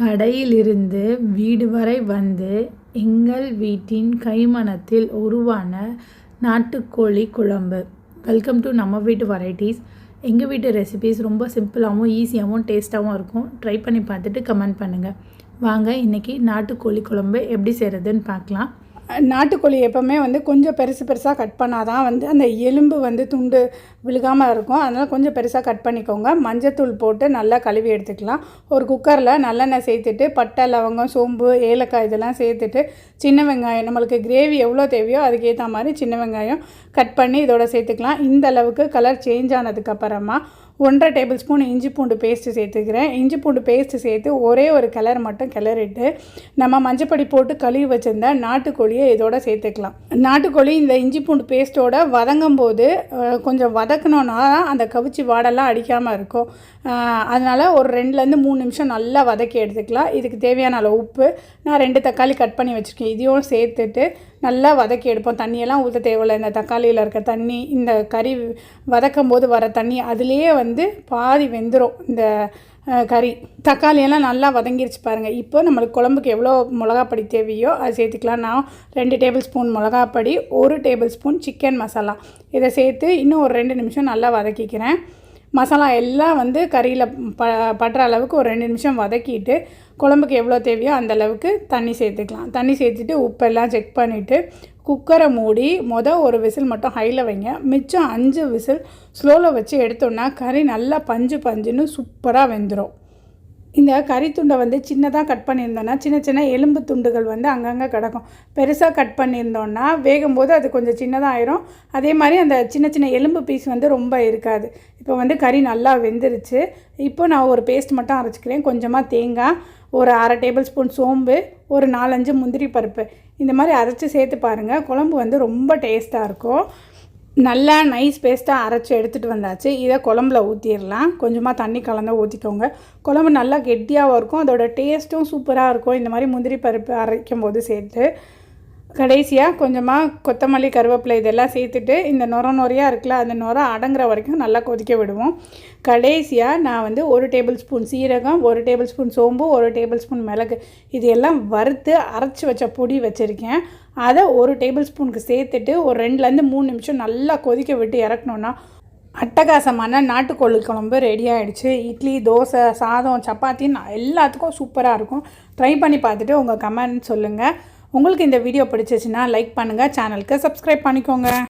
கடையிலிருந்து வீடு வரை வந்து எங்கள் வீட்டின் கைமணத்தில் உருவான நாட்டுக்கோழி குழம்பு. வெல்கம் டு நம்ம வீட்டு வெரைட்டிஸ். எங்கள் வீட்டு ரெசிபீஸ் ரொம்ப சிம்பிளாகவும் ஈஸியாகவும் டேஸ்ட்டாகவும் இருக்கும். ட்ரை பண்ணி பார்த்துட்டு கமெண்ட் பண்ணுங்கள். வாங்க இன்றைக்கி நாட்டுக்கோழி குழம்பு எப்படி செய்கிறதுன்னு பார்க்கலாம். நாட்டுக்கோழி எப்போவுமே கொஞ்சம் பெருசாக கட் பண்ணால் தான் அந்த எலும்பு துண்டு விழுகாமல் இருக்கும். அதனால் கொஞ்சம் பெருசாக கட் பண்ணிக்கோங்க. மஞ்சத்தூள் போட்டு நல்லா கழுவி எடுத்துக்கலாம். ஒரு குக்கரில் நல்லெண்ணெய் சேர்த்துட்டு பட்டை, லவங்கம், சோம்பு, ஏலக்காய் இதெல்லாம் சேர்த்துட்டு சின்ன வெங்காயம், நம்மளுக்கு கிரேவி எவ்வளோ தேவையோ அதுக்கேற்ற மாதிரி சின்ன வெங்காயம் கட் பண்ணி இதோட சேர்த்துக்கலாம். இந்த அளவுக்கு கலர் சேஞ்ச் ஆனதுக்கப்புறமா 1.5 டேபிள் ஸ்பூன் இஞ்சி பூண்டு பேஸ்ட்டு சேர்த்துக்கிறேன். இஞ்சி பூண்டு பேஸ்ட்டு சேர்த்து ஒரே ஒரு கலர் மட்டும் கிளறிட்டு நம்ம மஞ்சப்பொடி போட்டு கழுவி வச்சுருந்த நாட்டுக்கோழியை இதோட சேர்த்துக்கலாம். நாட்டுக்கோழி இந்த இஞ்சி பூண்டு பேஸ்ட்டோட வதங்கும் போது கொஞ்சம் வதக்கணுன்னா அந்த கவிச்சி வாடெல்லாம் அடிக்காமல் இருக்கும். அதனால் ஒரு 2-3 நிமிஷம் நல்லா வதக்கி எடுத்துக்கலாம். இதுக்கு தேவையான அளவு உப்பு, நான் 2 தக்காளி கட் பண்ணி வச்சுருக்கேன், இதையும் சேர்த்துட்டு நல்லா வதக்கி எடுப்போம். தண்ணியெல்லாம் ஊற்ற தேவையில்லை. இந்த தக்காளியில் இருக்க தண்ணி, இந்த கறி வதக்கும் போது வர தண்ணி அதுலேயே பாதி வெந்துடும். இந்த கறி தக்காளியெல்லாம் நல்லா வதங்கிருச்சு பாருங்கள். இப்போ நம்மளுக்கு குழம்புக்கு எவ்வளோ மிளகாப்பொடி தேவையோ அது சேர்த்துக்கலாம். நான் 2 டேபிள் ஸ்பூன் மிளகாப்பொடி, 1 டேபிள் ஸ்பூன் சிக்கன் மசாலா இதை சேர்த்து இன்னும் ஒரு 2 நிமிஷம் நல்லா வதக்கிக்கிறேன். மசாலா எல்லாம் கறியில் படுற அளவுக்கு ஒரு 2 நிமிஷம் வதக்கிட்டு குழம்புக்கு எவ்வளோ தேவையோ அந்த அளவுக்கு தண்ணி சேர்த்துக்கலாம். தண்ணி சேர்த்துட்டு உப்பெல்லாம் செக் பண்ணிவிட்டு குக்கரை மூடி ஒரு விசில் மட்டும் ஹையில் வைங்க. மிச்சம் 5 விசில் ஸ்லோவில் வச்சு எடுத்தோன்னா கறி நல்லா பஞ்சுன்னு சூப்பராக வெந்துடும். இந்த கறி துண்டை சின்னதாக கட் பண்ணியிருந்தோன்னா சின்ன எலும்பு துண்டுகள் அங்கங்கே கிடக்கும். பெருசாக கட் பண்ணியிருந்தோன்னா வேகும்போது அது கொஞ்சம் சின்னதாக ஆயிரும். அதே மாதிரி அந்த சின்ன எலும்பு பீஸ் ரொம்ப இருக்காது. இப்போ கறி நல்லா வெந்துருச்சு. இப்போ நான் ஒரு பேஸ்ட் மட்டும் அரைச்சிக்கிறேன். கொஞ்சமாக தேங்காய், ஒரு 1/2 டேபிள் ஸ்பூன் சோம்பு, ஒரு 4-5 முந்திரி பருப்பு இந்த மாதிரி அரைச்சி சேர்த்து பாருங்கள். குழம்பு ரொம்ப டேஸ்ட்டாக இருக்கும். நல்லா நைஸ் பேஸ்ட்டாக அரைச்சி எடுத்துகிட்டு வந்தாச்சு. இதை குழம்புல ஊற்றிடலாம். கொஞ்சமாக தண்ணி கலந்து ஊற்றிக்கோங்க. குழம்பு நல்லா கெட்டியாகவும் இருக்கும், அதோட டேஸ்ட்டும் சூப்பராக இருக்கும். இந்த மாதிரி முந்திரி பருப்பு அரைக்கும் போது சேர்த்து கடைசியாக கொஞ்சமாக கொத்தமல்லி, கருவேப்பிலை இதெல்லாம் சேர்த்துட்டு இந்த நொறையாக இருக்குல்ல, அந்த நுரை அடங்குற வரைக்கும் நல்லா கொதிக்க விடுவோம். கடைசியாக நான் 1 டேபிள் ஸ்பூன் சீரகம், 1 டேபிள் ஸ்பூன் சோம்பு, 1 டேபிள் ஸ்பூன் மிளகு இது எல்லாம் வறுத்து அரைச்சி வச்ச பொடி வச்சுருக்கேன். அதை 1 டேபிள் ஸ்பூனுக்கு சேர்த்துட்டு ஒரு 2-3 நிமிஷம் நல்லா கொதிக்க விட்டு இறக்கணுன்னா அட்டகாசமான நாட்டுக்கோழி குழம்பு ரெடி ஆகிடுச்சு. இட்லி, தோசை, சாதம், சப்பாத்தின்னு எல்லாத்துக்கும் சூப்பராக இருக்கும். ட்ரை பண்ணி பார்த்துட்டு உங்கள் கமெண்ட் சொல்லுங்கள். உங்களுக்கு இந்த வீடியோ பிடிச்சிச்சுன்னா லைக் பண்ணுங்கள், சேனலுக்கு சப்ஸ்கிரைப் பண்ணிக்கோங்க.